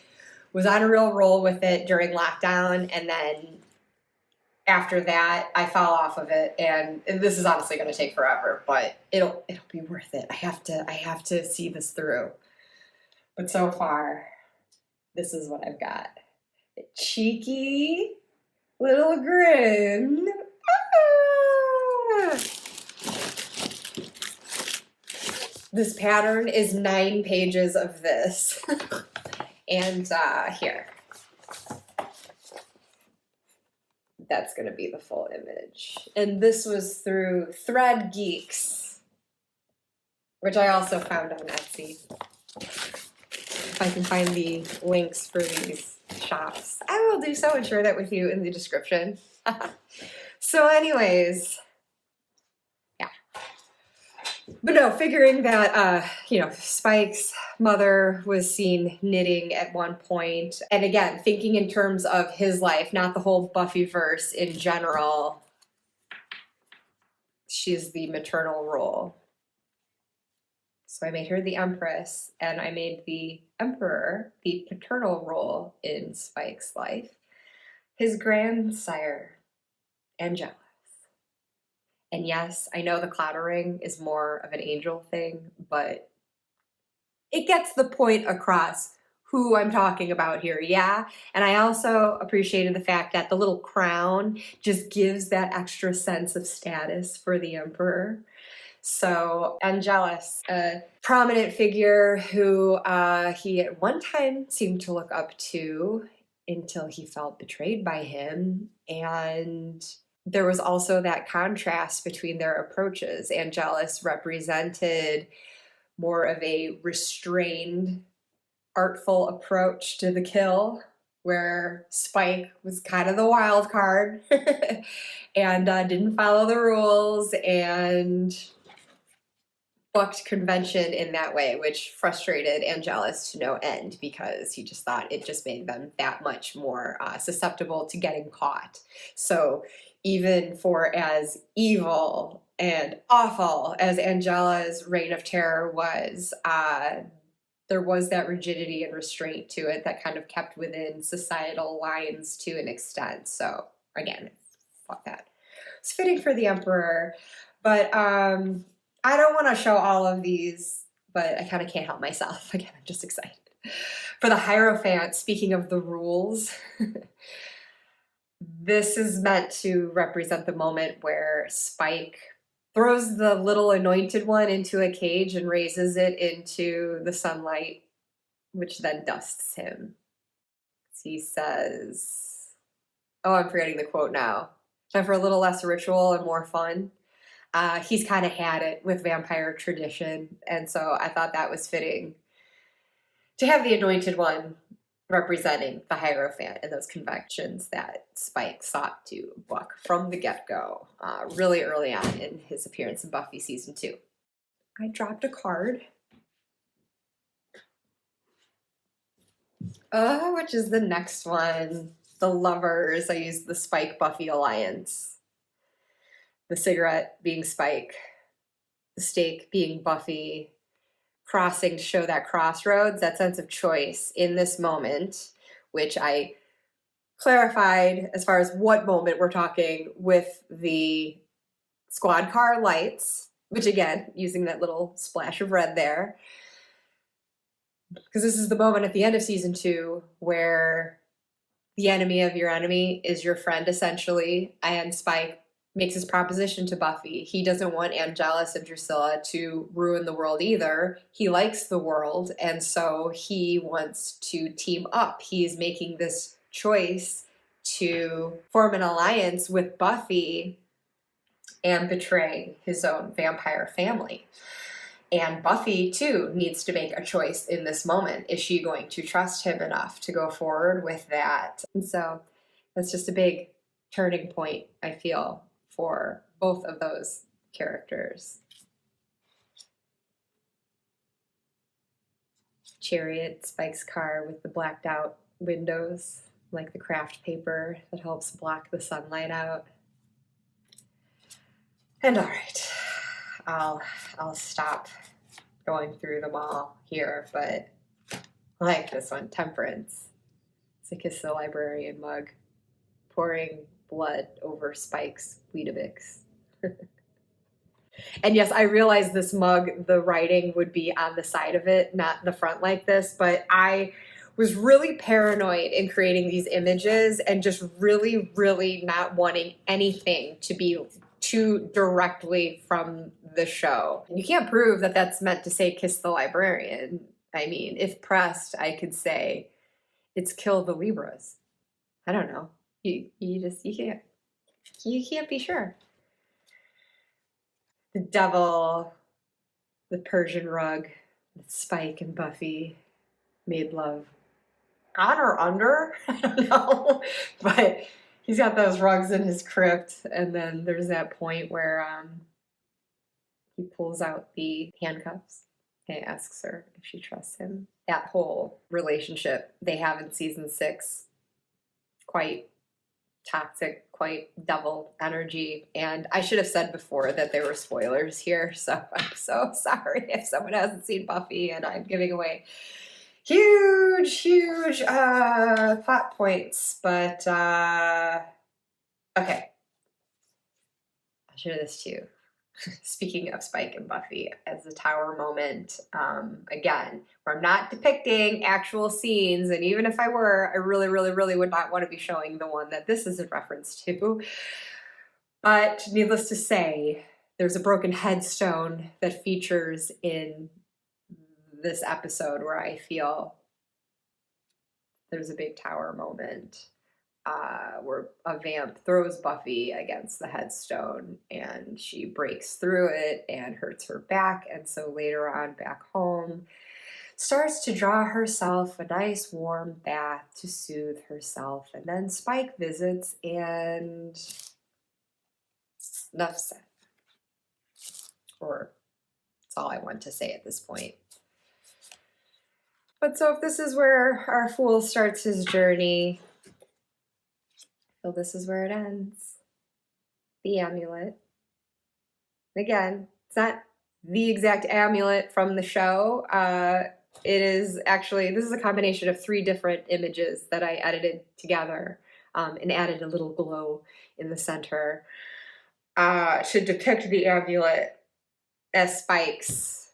was on a real roll with it during lockdown, and then after that, I fell off of it. And this is honestly going to take forever, but it'll be worth it. I have to see this through. But so far, this is what I've got. A cheeky little grin. This pattern is 9 pages of this. And here. That's going to be the full image. And this was through Thread Geeks, which I also found on Etsy. If I can find the links for these shops, I will do so and share that with you in the description. So anyways, yeah. But no, figuring that, Spike's mother was seen knitting at one point. And again, thinking in terms of his life, not the whole Buffyverse in general. She's the maternal role. So I made her the Empress, and I made the Emperor the paternal role in Spike's life. His grandsire, Angelus. And yes, I know the clattering is more of an angel thing, but it gets the point across who I'm talking about here, yeah? And I also appreciated the fact that the little crown just gives that extra sense of status for the Emperor. So Angelus, a prominent figure who he at one time seemed to look up to until he felt betrayed by him. And there was also that contrast between their approaches. Angelus represented more of a restrained, artful approach to the kill, where Spike was kind of the wild card and didn't follow the rules and bucked convention in that way, which frustrated Angelus to no end because he just thought it just made them that much more susceptible to getting caught. So even for as evil and awful as Angela's reign of terror was, there was that rigidity and restraint to it that kind of kept within societal lines to an extent. So again, fuck that. It's fitting for the Emperor, but I don't want to show all of these, but I kind of can't help myself. Again, I'm just excited. For the Hierophant, speaking of the rules, this is meant to represent the moment where Spike throws the little anointed one into a cage and raises it into the sunlight, which then dusts him. He says, oh, I'm forgetting the quote now. Time for a little less ritual and more fun. He's kind of had it with vampire tradition, and so I thought that was fitting to have the anointed one representing the Hierophant and those convictions that Spike sought to buck from the get-go, really early on in his appearance in Buffy Season 2. I dropped a card. Which is the next one? The Lovers. I used the Spike Buffy alliance. The cigarette being Spike. The stake being Buffy. Crossing to show that crossroads, that sense of choice in this moment, which I clarified as far as what moment we're talking with the squad car lights, which again, using that little splash of red there, because this is the moment at the end of season 2 where the enemy of your enemy is your friend, essentially, and Spike makes his proposition to Buffy. He doesn't want Angelus and Drusilla to ruin the world either. He likes the world, and so he wants to team up. He is making this choice to form an alliance with Buffy and betray his own vampire family. And Buffy, too, needs to make a choice in this moment. Is she going to trust him enough to go forward with that? And so that's just a big turning point, I feel, for both of those characters. Chariot, Spike's car with the blacked out windows, like the craft paper that helps block the sunlight out. And all right, I'll stop going through them all here, but I like this one, Temperance. It's a Kiss of the Librarian mug, pouring blood over Spike's Weetabix. And yes, I realize this mug, the writing would be on the side of it, not the front like this, but I was really paranoid in creating these images and just really, really not wanting anything to be too directly from the show. You can't prove that that's meant to say Kiss the Librarian. I mean, if pressed, I could say it's Kill the Libras. I don't know. You can't be sure. The devil, the Persian rug, with Spike and Buffy made love on or under, I don't know, but he's got those rugs in his crypt, and then there's that point where he pulls out the handcuffs and asks her if she trusts him. That whole relationship they have in season 6, quite toxic, quite devil energy. And I should have said before that there were spoilers here, so I'm so sorry if someone hasn't seen Buffy and I'm giving away huge plot points, but okay, I'll share this too. Speaking of Spike and Buffy as a tower moment, again, where I'm not depicting actual scenes, and even if I were, I really would not want to be showing the one that this is a reference to. But needless to say, there's a broken headstone that features in this episode where I feel there's a big tower moment. Where a vamp throws Buffy against the headstone and she breaks through it and hurts her back, and so later on back home starts to draw herself a nice warm bath to soothe herself, and then Spike visits and enough said. Or that's all I want to say at this point. But so if this is where our fool starts his journey, so this is where it ends. The amulet. Again, it's not the exact amulet from the show. It is actually, this is a combination of 3 different images that I edited together and added a little glow in the center to depict the amulet as Spike's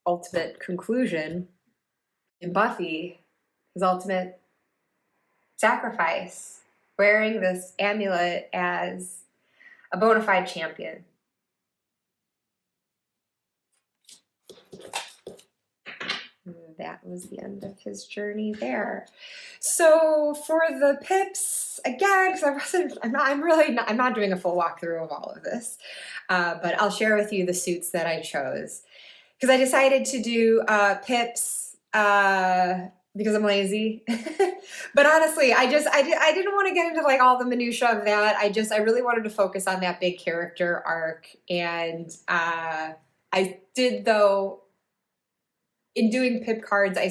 ultimate conclusion in Buffy, his ultimate sacrifice, wearing this amulet as a bona fide champion. That was the end of his journey there. So for the pips, again, because I'm not doing a full walkthrough of all of this, but I'll share with you the suits that I chose. Because I decided to do pips because I'm lazy. But honestly, I didn't want to get into like all the minutia of that. I really wanted to focus on that big character arc. And I did, though, in doing pip cards, I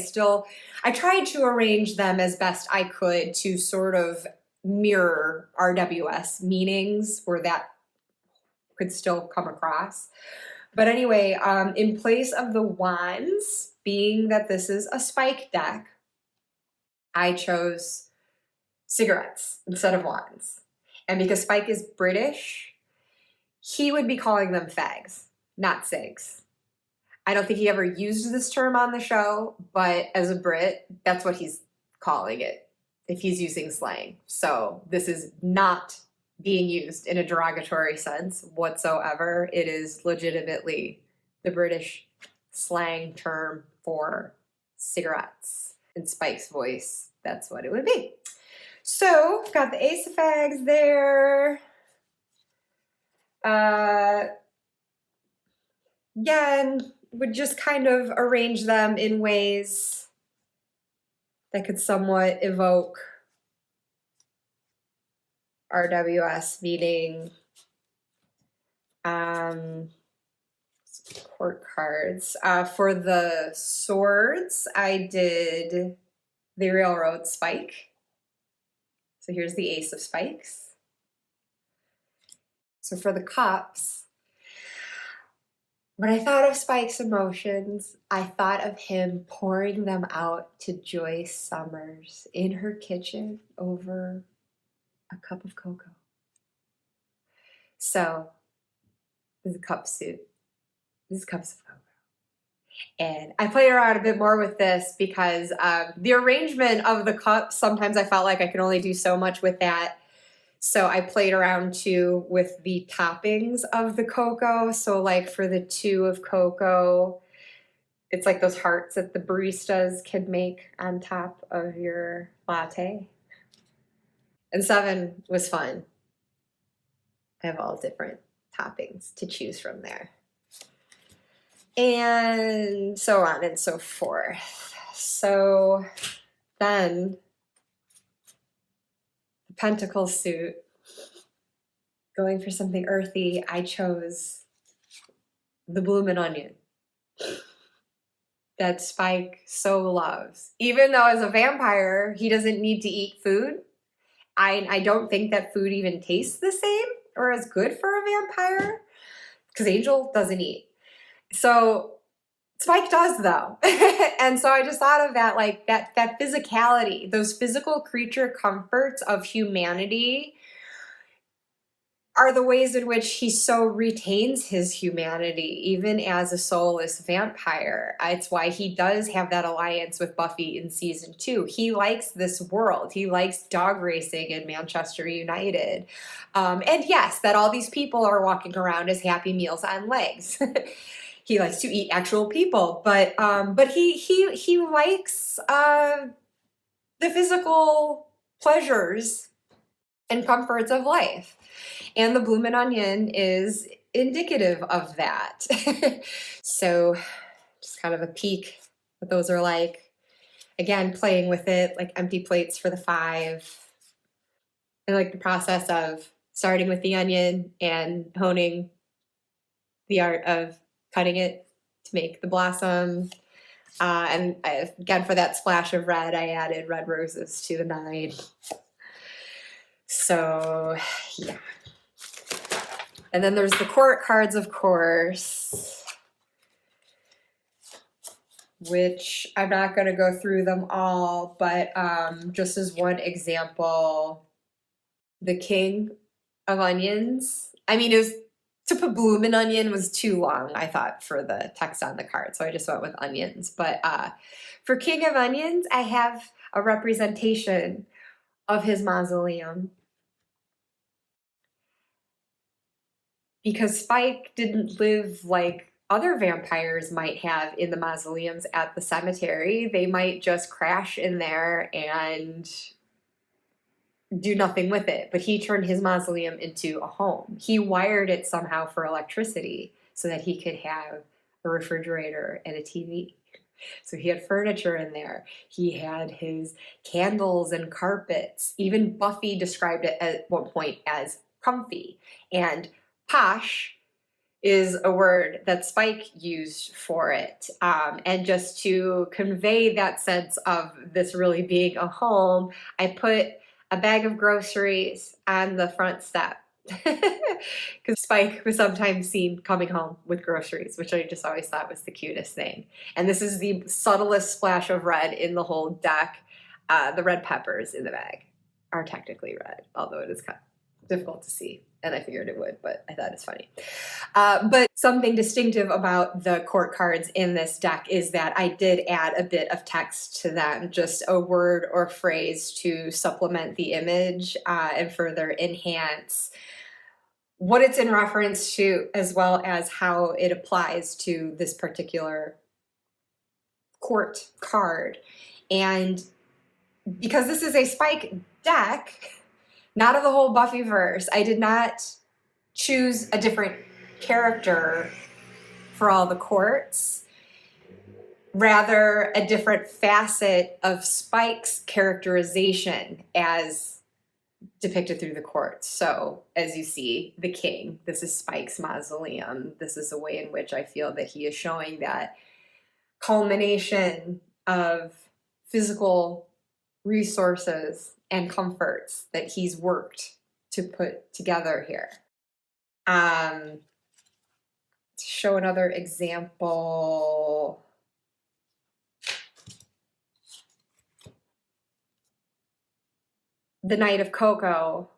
tried to arrange them as best I could to sort of mirror RWS meanings where that could still come across. But anyway, in place of the wands, being that this is a Spike deck, I chose cigarettes instead of wands. And because Spike is British, he would be calling them fags, not cigs. I don't think he ever used this term on the show, but as a Brit, that's what he's calling it if he's using slang. So this is not being used in a derogatory sense whatsoever. It is legitimately the British slang term for cigarettes. In Spike's voice, that's what it would be. So, got the Ace of Fags there. Again, would just kind of arrange them in ways that could somewhat evoke RWS, meaning court cards. For the swords, I did the Railroad Spike. So here's the Ace of Spikes. So for the cups, when I thought of Spike's emotions, I thought of him pouring them out to Joyce Summers in her kitchen over a cup of cocoa. So this is a cup suit. This is cups of cocoa. And I played around a bit more with this because the arrangement of the cups, sometimes I felt like I could only do so much with that. So I played around too with the toppings of the cocoa. So like for the 2 of cocoa, it's like those hearts that the baristas can make on top of your latte. And 7 was fun. I have all different toppings to choose from there. And so on and so forth. So then the pentacle suit, going for something earthy, I chose the bloomin' onion that Spike so loves. Even though as a vampire, he doesn't need to eat food. I don't think that food even tastes the same or as good for a vampire because Angel doesn't eat. So Spike does, though. And so I just thought of that, like that physicality, those physical creature comforts of humanity are the ways in which he so retains his humanity, even as a soulless vampire. It's why he does have that alliance with Buffy in season 2. He likes this world. He likes dog racing in Manchester United. And yes, that all these people are walking around as Happy Meals on legs. He likes to eat actual people, but he likes the physical pleasures and comforts of life. And the bloomin' onion is indicative of that. So just kind of a peek what those are like. Again, playing with it, like empty plates for the 5. I like the process of starting with the onion and honing the art of cutting it to make the blossom. And again, for that splash of red, I added red roses to the 9. So, yeah. And then there's the court cards, of course. which I'm not going to go through them all, but just as one example, the King of Onions. I mean, it was to put bloomin' onion was too long, I thought, for the text on the card, so I just went with onions. But for King of Onions, I have a representation of his mausoleum. Because Spike didn't live like other vampires might have in the mausoleums at the cemetery. They might just crash in there and do nothing with it. But he turned his mausoleum into a home. He wired it somehow for electricity so that he could have a refrigerator and a TV. So he had furniture in there. He had his candles and carpets. Even Buffy described it at one point as comfy. And posh is a word that Spike used for it. And just to convey that sense of this really being a home, I put a bag of groceries on the front step. Because Spike was sometimes seen coming home with groceries, which I just always thought was the cutest thing. And this is the subtlest splash of red in the whole deck. The red peppers in the bag are technically red, although it is kind of difficult to see. And I figured it would, but I thought it's funny. But something distinctive about the court cards in this deck is that I did add a bit of text to them, just a word or phrase to supplement the image and further enhance what it's in reference to, as well as how it applies to this particular court card. And because this is a Spike deck, not of the whole Buffyverse, I did not choose a different character for all the courts, rather a different facet of Spike's characterization as depicted through the courts. So as you see, the king, this is Spike's mausoleum. This is a way in which I feel that he is showing that culmination of physical resources and comforts that he's worked to put together here. To show another example, the Knight of Cocoa.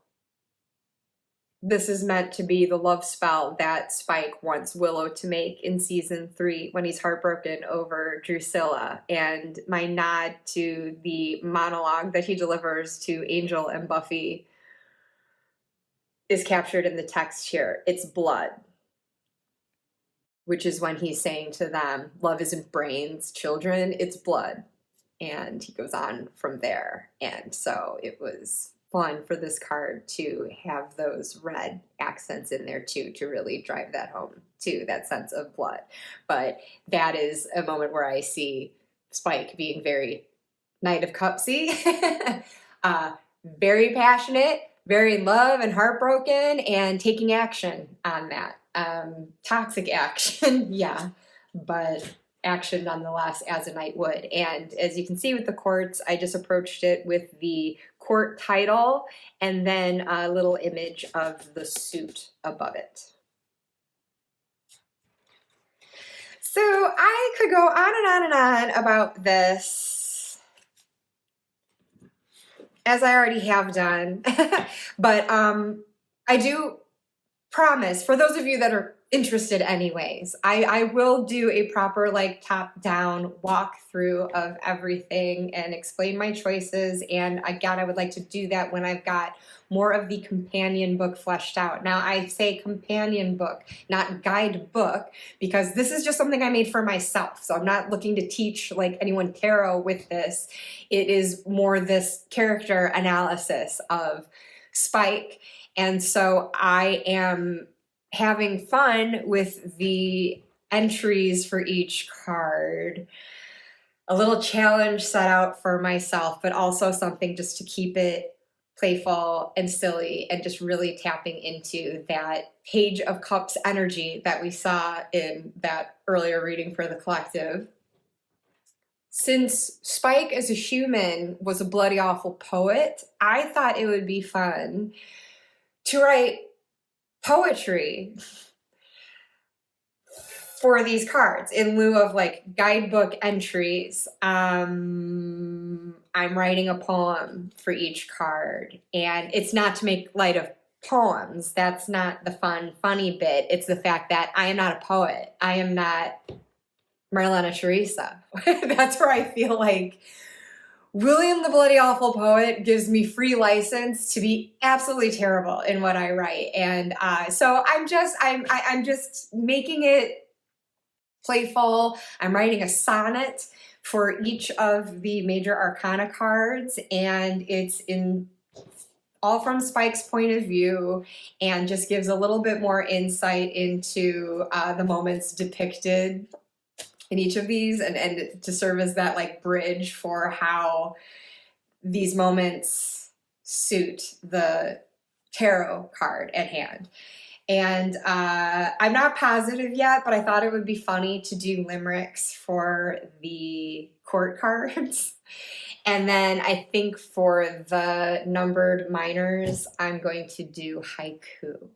This is meant to be the love spell that Spike wants Willow to make in season 3 when he's heartbroken over Drusilla, and my nod to the monologue that he delivers to Angel and Buffy is captured in the text here. It's blood, which is when he's saying to them, love isn't brains, children, it's blood. And he goes on from there. And so it was fun for this card to have those red accents in there too, to really drive that home too, that sense of blood. But that is a moment where I see Spike being very Knight of Cupsy, very passionate, very in love and heartbroken, and taking action on that. Toxic action, yeah, but action nonetheless, as a knight would. And as you can see with the courts, I just approached it with the court title and then a little image of the suit above it. So I could go on and on and on about this, as I already have done, but I do promise, for those of you that are interested anyways, I will do a proper like top-down walkthrough of everything and explain my choices. And again, I would like to do that when I've got more of the companion book fleshed out. Now I say companion book, not guidebook, because this is just something I made for myself. So I'm not looking to teach like anyone tarot with this. It is more this character analysis of Spike. And so I am having fun with the entries for each card. A little challenge set out for myself, but also something just to keep it playful and silly and just really tapping into that Page of Cups energy that we saw in that earlier reading for the collective. Since Spike as a human was a bloody awful poet, I thought it would be fun to write poetry for these cards in lieu of like guidebook entries. I'm writing a poem for each card, and it's not to make light of poems. That's not the funny bit. It's the fact that I am not a poet. I am not Marlena Teresa. That's where I feel like William the Bloody Awful Poet gives me free license to be absolutely terrible in what I write. And so I'm just making it playful. I'm writing a sonnet for each of the major arcana cards, and it's in all from Spike's point of view, and just gives a little bit more insight into the moments depicted in each of these, and to serve as that like bridge for how these moments suit the tarot card at hand. And I'm not positive yet, but I thought it would be funny to do limericks for the court cards. And then I think for the numbered minors, I'm going to do haiku.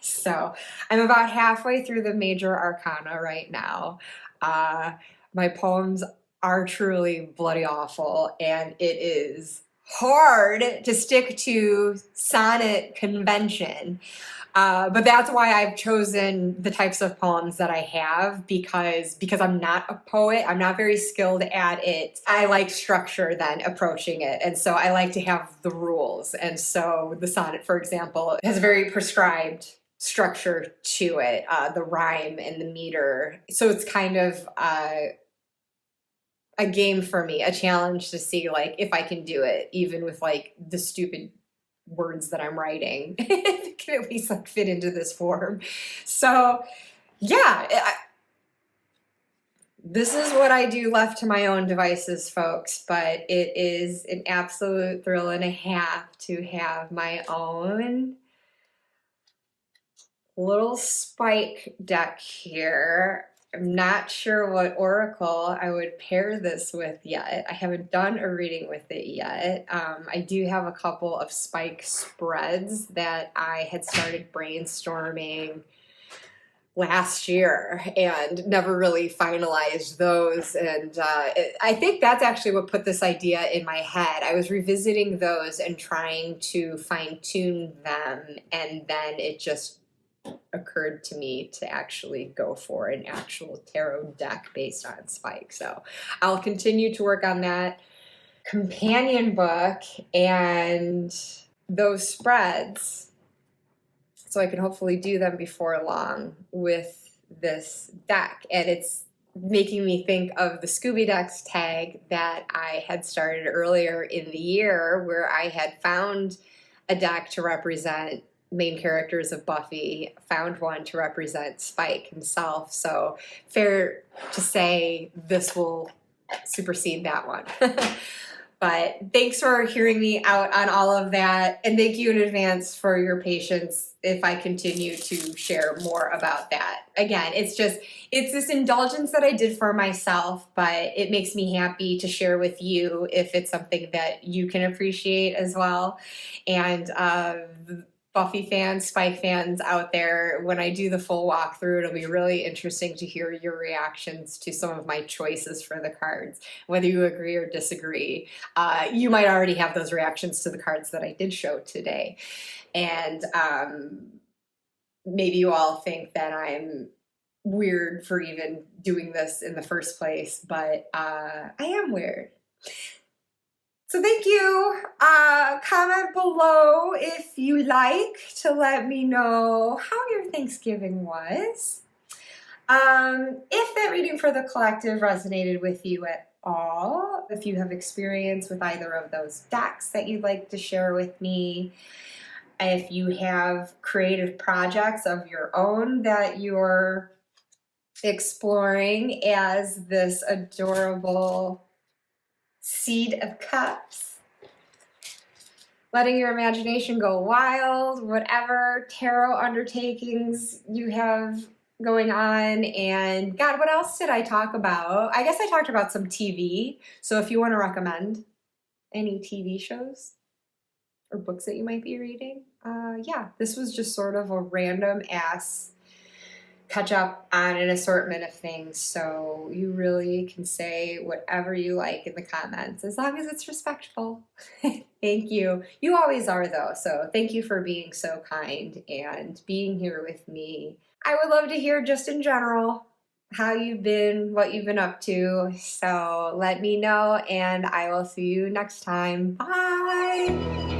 So I'm about halfway through the major arcana right now. My poems are truly bloody awful, and it is hard to stick to sonnet convention. But that's why I've chosen the types of poems that I have, because I'm not a poet. I'm not very skilled at it. I like structure then approaching it. And so I like to have the rules. And so the sonnet, for example, has a very prescribed structure to it, the rhyme and the meter. So it's kind of a game for me, a challenge to see like if I can do it, even with like the stupid words that I'm writing. It can at least like fit into this form. So yeah, this is what I do left to my own devices, folks, but it is an absolute thrill and a half to have my own little Spike deck here. I'm not sure what oracle I would pair this with yet. I haven't done a reading with it yet. I do have a couple of Spike spreads that I had started brainstorming last year and never really finalized those. And I think that's actually what put this idea in my head. I was revisiting those and trying to fine-tune them, and then it just occurred to me to actually go for an actual tarot deck based on Spike. So I'll continue to work on that companion book and those spreads, so I can hopefully do them before long with this deck. And it's making me think of the Scooby Decks tag that I had started earlier in the year, where I had found a deck to represent main characters of Buffy, found one to represent Spike himself. So fair to say this will supersede that one. But thanks for hearing me out on all of that. And thank you in advance for your patience if I continue to share more about that. Again, it's this indulgence that I did for myself, but it makes me happy to share with you if it's something that you can appreciate as well. And Buffy fans, Spike fans out there, when I do the full walkthrough, it'll be really interesting to hear your reactions to some of my choices for the cards, whether you agree or disagree. You might already have those reactions to the cards that I did show today. And maybe you all think that I'm weird for even doing this in the first place, but I am weird. So thank you. Comment below if you like to let me know how your Thanksgiving was. If that reading for the collective resonated with you at all, if you have experience with either of those decks that you'd like to share with me, if you have creative projects of your own that you're exploring as this adorable Seed of Cups, letting your imagination go wild, whatever tarot undertakings you have going on. And God, what else did I talk about? I guess I talked about some TV. So if you want to recommend any TV shows or books that you might be reading, yeah, this was just sort of a random ass catch up on an assortment of things, so you really can say whatever you like in the comments as long as it's respectful. Thank you. You always are, though, so thank you for being so kind and being here with me. I would love to hear just in general how you've been, what you've been up to, so let me know, and I will see you next time. Bye!